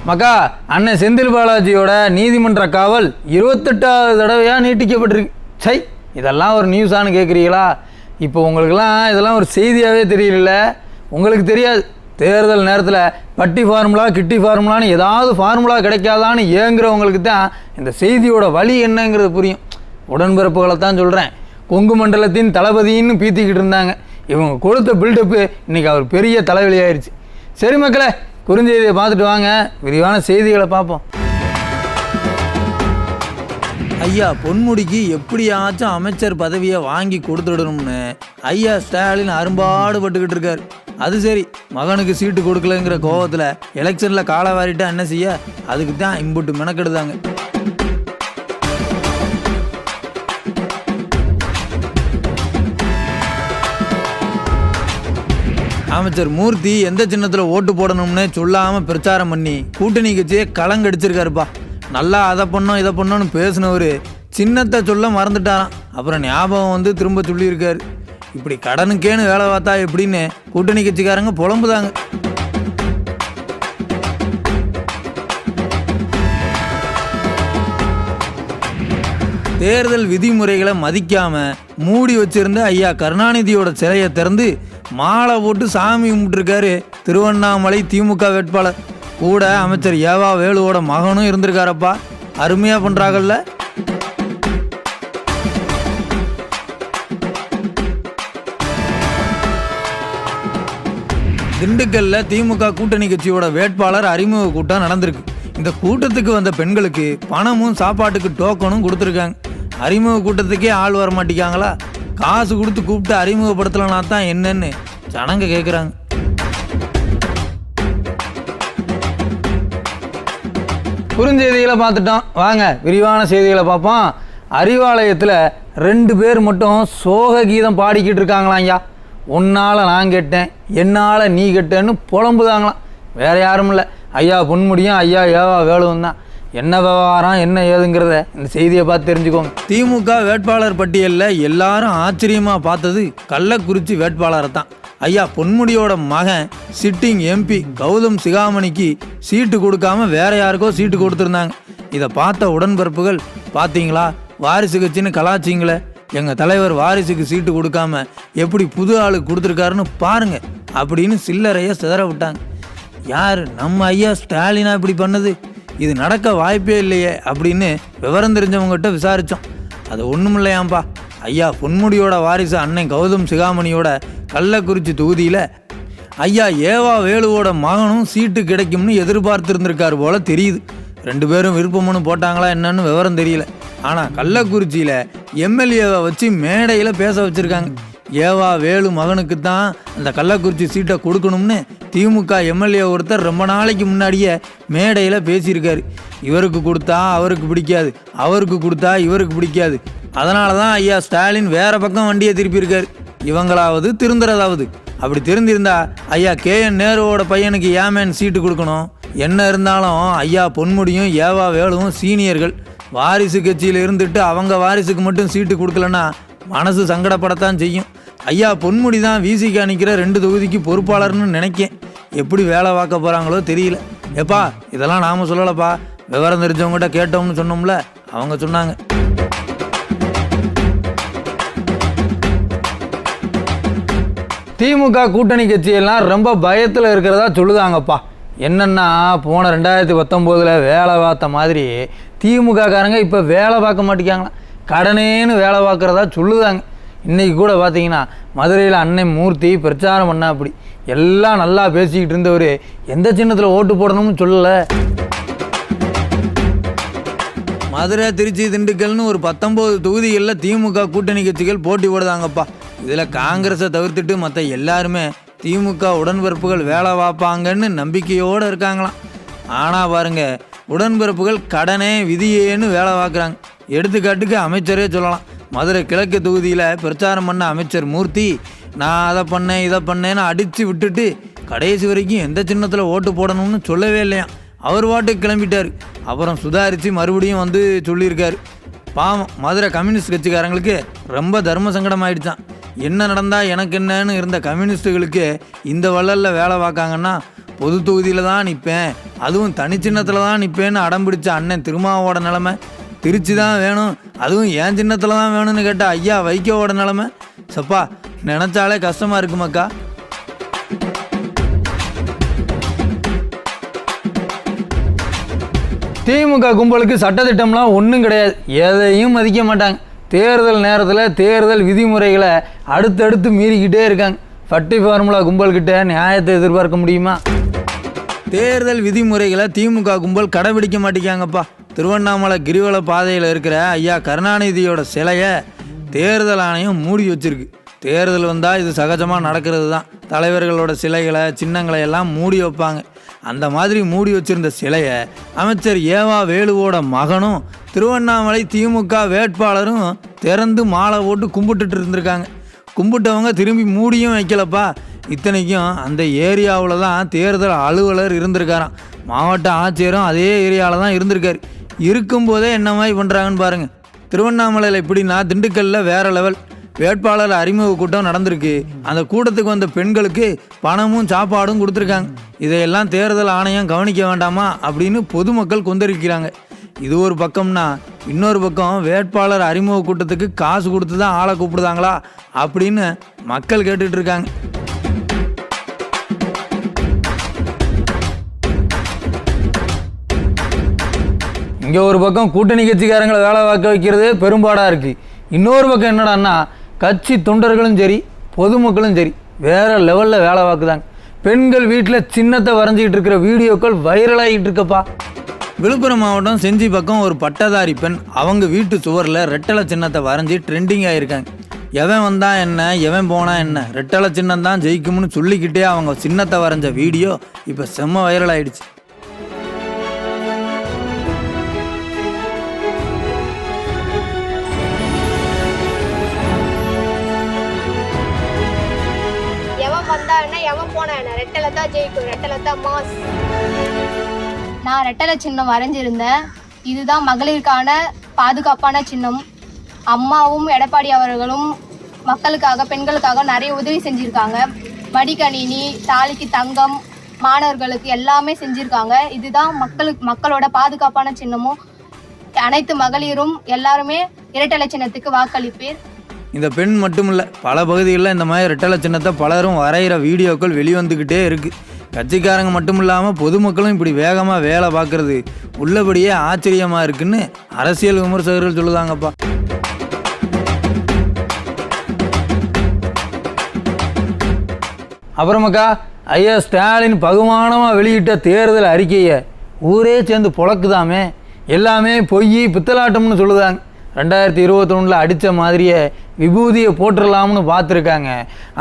மக்கா, அண்ணன் செந்தில் பாலாஜியோட நீதிமன்ற காவல் 28வது தடவையாக நீட்டிக்கப்பட்டிருக்கு. சை, இதெல்லாம் ஒரு நியூஸானு கேட்குறீங்களா? இப்போ உங்களுக்கெல்லாம் இதெல்லாம் ஒரு செய்தியாகவே தெரியல. உங்களுக்கு தெரியாது, தேர்தல் நேரத்தில் பட்டி ஃபார்முலா கிட்டி ஃபார்முலான்னு ஏதாவது ஃபார்முலா கிடைக்காதான்னு ஏங்குறவங்களுக்கு தான் இந்த செய்தியோட வழி என்னங்கிறது புரியும். உடன்பிறப்புகளை தான் சொல்கிறேன். கொங்கு மண்டலத்தின் தளபதின்னு பீத்திக்கிட்டு இருந்தாங்க. இவங்க கொடுத்த பில்டப்பு இன்றைக்கி அவர் பெரிய தலைவலியாயிருச்சு. சரி மக்களே, குறுஞ்செய்தியை பார்த்துட்டு வாங்க, விரிவான செய்திகளை பார்ப்போம். ஐயா பொன்முடிக்கு எப்படியாச்சும் அமைச்சர் பதவியை வாங்கி கொடுத்துடணும்னு ஐயா ஸ்டாலின் அரும்பாடுபட்டுக்கிட்டு இருக்காரு. அது சரி, மகனுக்கு சீட்டு கொடுக்கலங்கிற கோவத்தில் எலெக்ஷனில் காலை வாரிட்டா என்ன செய்ய? அதுக்கு தான் இம்புட்டு மெனக்கெடுதாங்க. அமைச்சர் மூர்த்தி எந்த சின்னத்தில் ஓட்டு போடணும்னு சொல்லாமல் பிரச்சாரம் பண்ணி கூட்டணி கட்சியை கலங்கடிச்சிருக்காருப்பா. நல்லா அதை பண்ணோம் இதை பண்ணோன்னு பேசினவர் சின்னத்தை சொல்ல மறந்துட்டாராம். அப்புறம் ஞாபகம் வந்து திரும்ப சொல்லியிருக்காரு. இப்படி கடனுக்கேன்னு வேலை பார்த்தா எப்படின்னு கூட்டணி கட்சிக்காரங்க புலம்புதாங்க. தேர்தல் விதிமுறைகளை மதிக்காம மூடி வச்சிருந்த ஐயா கருணாநிதியோட சிலையை திறந்து மாலை போட்டு சாமி கும்பிட்டுருக்காரு திருவண்ணாமலை திமுக வேட்பாளர். கூட அமைச்சர் ஏவா வேலுவோட மகனும் இருந்திருக்காரப்பா. அருமையா பண்றாங்கல்ல. திண்டுக்கல்ல திமுக கூட்டணி கட்சியோட வேட்பாளர் அறிமுக கூட்டம் நடந்திருக்கு. இந்த கூட்டத்துக்கு வந்த பெண்களுக்கு பணமும் சாப்பாட்டுக்கு டோக்கனும் கொடுத்துருக்காங்க. அறிமுக கூட்டத்துக்கே ஆள் வர மாட்டேங்காங்களா? காசு கொடுத்து கூப்பிட்டு அறிமுகப்படுத்தலனா தான் என்னன்னு ஜனங்க கேட்குறாங்க. குறுஞ்செய்திகளை பார்த்துட்டோம், வாங்க விரிவான செய்திகளை பார்ப்போம். அறிவாலயத்தில் 2 பேர் மட்டும் சோக கீதம் பாடிக்கிட்டு இருக்காங்களாம். ஐயா, உன்னால் நான் கேட்டேன், என்னால் நீ கேட்டேன்னு புலம்புதாங்களாம். வேறு யாரும் இல்லை, ஐயா பொன்முடியும் ஐயா ஏவா வேலுவும் தான். என்ன விவகாரம் என்ன ஏதுங்கிறத இந்த செய்தியை பார்த்து தெரிஞ்சுக்கோங்க. திமுக வேட்பாளர் பட்டியலில் எல்லாரும் ஆச்சரியமாக பார்த்தது கள்ளக்குறிச்சி வேட்பாளரை தான். ஐயா பொன்முடியோட மகன் சிட்டிங் எம்பி கௌதம் சிகாமணிக்கு சீட்டு கொடுக்காம வேற யாருக்கோ சீட்டு கொடுத்துருந்தாங்க. இதை பார்த்த உடன்பிறப்புகள், பார்த்தீங்களா வாரிசு கட்சின்னு கலாச்சிங்களே, எங்கள் தலைவர் வாரிசுக்கு சீட்டு கொடுக்காம எப்படி புது ஆளுக்கு கொடுத்துருக்காருன்னு பாருங்க அப்படின்னு சில்லறையை சிதற விட்டாங்க. யார் நம்ம ஐயா ஸ்டாலினா இப்படி பண்ணது? இது நடக்க வாய்ப்பே இல்லையே அப்படின்னு விவரம் தெரிஞ்சவங்ககிட்ட விசாரித்தோம். அது ஒன்றும் இல்லையாம்பா. ஐயா பொன்முடியோட வாரிசு அண்ணன் கௌதம் சிகாமணியோட கள்ளக்குறிச்சி தொகுதியில் ஐயா ஏவா வேலுவோட மகனும் சீட்டு கிடைக்கும்னு எதிர்பார்த்துருந்துருக்காரு போல தெரியுது. 2 பேரும் விருப்பம்னு போட்டாங்களா என்னன்னு விவரம் தெரியல. ஆனால் கள்ளக்குறிச்சியில் எம்எல்ஏவை வச்சு மேடையில் பேச வச்சுருக்காங்க. ஏவா வேலு மகனுக்கு தான் அந்த கள்ளக்குறிச்சி சீட்டை கொடுக்கணும்னு திமுக எம்எல்ஏ ஒருத்தர் ரொம்ப நாளைக்கு முன்னாடியே மேடையில் பேசியிருக்காரு. இவருக்கு கொடுத்தா அவருக்கு பிடிக்காது, அவருக்கு கொடுத்தா இவருக்கு பிடிக்காது. அதனால தான் ஐயா ஸ்டாலின் வேற பக்கம் வண்டியை திருப்பியிருக்காரு. இவங்களாவது திருந்துறதாவது. அப்படி திருந்திருந்தா ஐயா KN நேருவோட பையனுக்கு ஏமேன் சீட்டு கொடுக்கணும். என்ன இருந்தாலும் ஐயா பொன்முடியும் ஏவா வேலுவும் சீனியர்கள். வாரிசு கட்சியில் இருந்துட்டு அவங்க வாரிசுக்கு மட்டும் சீட்டு கொடுக்கலன்னா மனசு சங்கடப்படத்தான் செய்யும். ஐயா பொன்முடி தான் விசிக்கு நிற்கிற 2 தொகுதிக்கு பொறுப்பாளர்னு நினைக்கேன். எப்படி வேலை பார்க்க போகிறாங்களோ தெரியல. எப்பா இதெல்லாம் நாம் சொல்லலப்பா, விவரம் தெரிஞ்சவங்ககிட்ட கேட்டோம்னு சொன்னோம்ல, அவங்க சொன்னாங்க. திமுக கூட்டணி கட்சியெல்லாம் ரொம்ப பயத்தில் இருக்கிறதா சொல்லுதாங்கப்பா. என்னென்னா போன 2019 வேலை பார்த்த மாதிரி திமுக காரங்க இப்போ வேலை பார்க்க மாட்டேங்காங்களாம். கடனேன்னு வேலை பார்க்குறதா சொல்லுதாங்க. இன்றைக்கி கூட பார்த்தீங்கன்னா மதுரையில் அண்ணன் மூர்த்தி பிரச்சாரம் பண்ணா. அப்படி எல்லாம் நல்லா பேசிக்கிட்டு இருந்தவர் எந்த சின்னத்தில் ஓட்டு போடணும்னு சொல்லலை. மதுரை திருச்சி திண்டுக்கல்னு ஒரு 19 தொகுதிகளில் திமுக கூட்டணி கட்சிகள் போட்டி போடுதாங்கப்பா. இதில் காங்கிரஸை தவிர்த்துட்டு மற்ற எல்லாருமே திமுக உடன்பிறப்புகள் வேலை பார்ப்பாங்கன்னு நம்பிக்கையோடு இருக்காங்களாம். ஆனால் பாருங்க, உடன்பிறப்புகள் கடனே விதியேன்னு வேலை பார்க்குறாங்க. எடுத்துக்காட்டுக்கு அமைச்சரே சொல்லலாம். மதுரை கிழக்கு தொகுதியில் பிரச்சாரம் பண்ண அமைச்சர் மூர்த்தி நான் அதை பண்ணேன் இதை பண்ணேன்னு அடித்து விட்டுட்டு கடைசி வரைக்கும் எந்த சின்னத்தில் ஓட்டு போடணும்னு சொல்லவே இல்லையாம். அவர் வாட்டுக்கு கிளம்பிட்டார். அப்புறம் சுதாரித்து மறுபடியும் வந்து சொல்லியிருக்காரு. பாவம், மதுரை கம்யூனிஸ்ட் கட்சிக்காரங்களுக்கு ரொம்ப தர்ம சங்கடம் ஆயிடுச்சான். என்ன நடந்தால் எனக்கு என்னன்னு இருந்த கம்யூனிஸ்ட்டுகளுக்கு இந்த வள்ளலில் வேலை பார்க்காங்கன்னா பொது தொகுதியில் தான் நிற்பேன், அதுவும் தனிச்சின்னத்தில் தான் நிற்பேன்னு அடம் பிடிச்ச அண்ணன் திருமாவோட நிலமை, திருச்சி தான் வேணும் அதுவும் என் சின்னத்தில் தான் வேணும்னு கேட்ட ஐயா வைகோவோட நிலமை, சப்பா நினச்சாலே கஷ்டமாக இருக்குமாக்கா. திமுக கும்பலுக்கு சட்டத்திட்டம்லாம் ஒன்றும் கிடையாது, எதையும் மதிக்க மாட்டாங்க. தேர்தல் நேரத்தில் தேர்தல் விதிமுறைகளை அடுத்தடுத்து மீறிக்கிட்டே இருக்காங்க. ஃபட்டி ஃபார்முலா கும்பல்கிட்ட நியாயத்தை எதிர்பார்க்க முடியுமா? தேர்தல் விதிமுறைகளை திமுக கும்பல் கடைபிடிக்க மாட்டேங்காங்கப்பா. திருவண்ணாமலை கிரிவல பாதையில் இருக்கிற ஐயா கருணாநிதியோட சிலையை தேர்தல் ஆணையம் மூடி வச்சிருக்கு. தேர்தல் வந்தால் இது சகஜமாக நடக்கிறது தான். தலைவர்களோட சிலைகளை சின்னங்களை எல்லாம் மூடி வைப்பாங்க. அந்த மாதிரி மூடி வச்சிருந்த சிலையை அமைச்சர் ஏவா வேலுவோட மகனும் திருவண்ணாமலை திமுக வேட்பாளரும் திறந்து மாலை போட்டு கும்பிட்டுட்டு இருந்திருக்காங்க. கும்பிட்டவங்க திரும்பி மூடியும் வைக்கலப்பா. இத்தனைக்கும் அந்த ஏரியாவில் தான் தேர்தல் அலுவலர் இருந்திருக்காராம். மாவட்ட ஆட்சியரும் அதே ஏரியாவில் தான் இருந்திருக்காரு. இருக்கும்போதே என்ன மாதிரி பண்ணுறாங்கன்னு பாருங்கள். திருவண்ணாமலையில் எப்படின்னா திண்டுக்கல்லில் வேறு லெவல் வேட்பாளர் அறிமுக கூட்டம் நடந்திருக்கு. அந்த கூட்டத்துக்கு வந்த பெண்களுக்கு பணமும் சாப்பாடும் கொடுத்துருக்காங்க. இதையெல்லாம் தேர்தல் ஆணையம் கவனிக்க வேண்டாமா அப்படின்னு பொதுமக்கள் கொந்தளிக்கிறாங்க. இது ஒரு பக்கம்னா, இன்னொரு பக்கம் வேட்பாளர் அறிமுக கூட்டத்துக்கு காசு கொடுத்து தான் ஆளை கூப்பிடுதாங்களா அப்படின்னு மக்கள் கேட்டுட்டு இருக்காங்க. இங்கே ஒரு பக்கம் கூட்டணி கட்சிக்காரங்களை வேலை பார்க்க வைக்கிறது பெரும்பாடாக இருக்குது. இன்னொரு பக்கம் என்னடான்னா, கட்சி தொண்டர்களும் சரி பொதுமக்களும் சரி வேறு லெவலில் வேலை பார்க்குதாங்க. பெண்கள் வீட்டில் சின்னத்தை வரைஞ்சிக்கிட்டு இருக்கிற வீடியோக்கள் வைரலாகிட்டு இருக்கப்பா. விழுப்புரம் மாவட்டம் செஞ்சி பக்கம் ஒரு பட்டதாரி பெண் அவங்க வீட்டு சுவரில் ரெட்டலை சின்னத்தை வரைஞ்சி ட்ரெண்டிங் ஆகியிருக்காங்க. எவன் வந்தா என்ன எவன் போனா என்ன, ரெட்டலை சின்னம் தான் ஜெயிக்கும்னு சொல்லிக்கிட்டே அவங்க சின்னத்தை வரைஞ்ச வீடியோ இப்போ செம்ம வைரல் ஆகிடுச்சு. நான் ரெட்டலை சின்னம் வரைஞ்சிருந்தேன். இதுதான் மகளிருக்கான பாதுகாப்பான சின்னம். அம்மாவும் எடப்பாடி அவர்களும் மக்களுக்காக பெண்களுக்காக நிறைய உதவி செஞ்சுருக்காங்க. மடிக்கணினி, தாலிக்கு தங்கம், மாணவர்களுக்கு எல்லாமே செஞ்சுருக்காங்க. இதுதான் மக்களோட பாதுகாப்பான சின்னமும். அனைத்து மகளிரும் எல்லாருமே இரட்டலை சின்னத்துக்கு வாக்களிப்பேர். இந்த பெண் மட்டுமில்லை, பல பகுதிகளில் இந்த மாதிரி ரெட்டலை சின்னத்தை பலரும் வரைகிற வீடியோக்கள் வெளிவந்துக்கிட்டே இருக்குது. கட்சிக்காரங்க மட்டும் இல்லாமல் பொதுமக்களும் இப்படி வேகமாக வேலை பார்க்குறது உள்ளபடியே ஆச்சரியமாக இருக்குன்னு அரசியல் விமர்சகர்கள் சொல்லுதாங்கப்பா. அப்புறமாக்கா ஐயா ஸ்டாலின் பகுமானமாக வெளியிட்ட தேர்தல் அறிக்கையை ஊரே சேர்ந்து பொழக்குதாமே. எல்லாமே பொய் பித்தலாட்டம்னு சொல்லுதாங்க. 2021 அடித்த மாதிரியே விபூதியை போட்டுடலாம்னு பார்த்துருக்காங்க.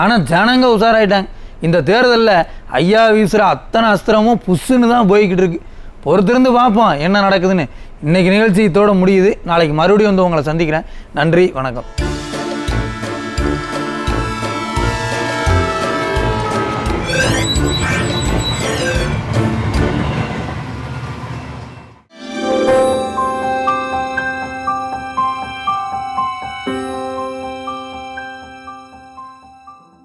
ஆனால் ஜனங்க உஷாராயிட்டாங்க. இந்த தேர்தலில் ஐயா வீசுகிற அத்தனை அஸ்திரமும் புஷ்ஷுன்னு தான் போய்கிட்டு இருக்கு. பொறுத்திருந்து பார்ப்போம் என்ன நடக்குதுன்னு. இன்றைக்கி நிகழ்ச்சி இதோட முடியுது. நாளைக்கு மறுபடியும் வந்து உங்களை சந்திக்கிறேன். நன்றி, வணக்கம்.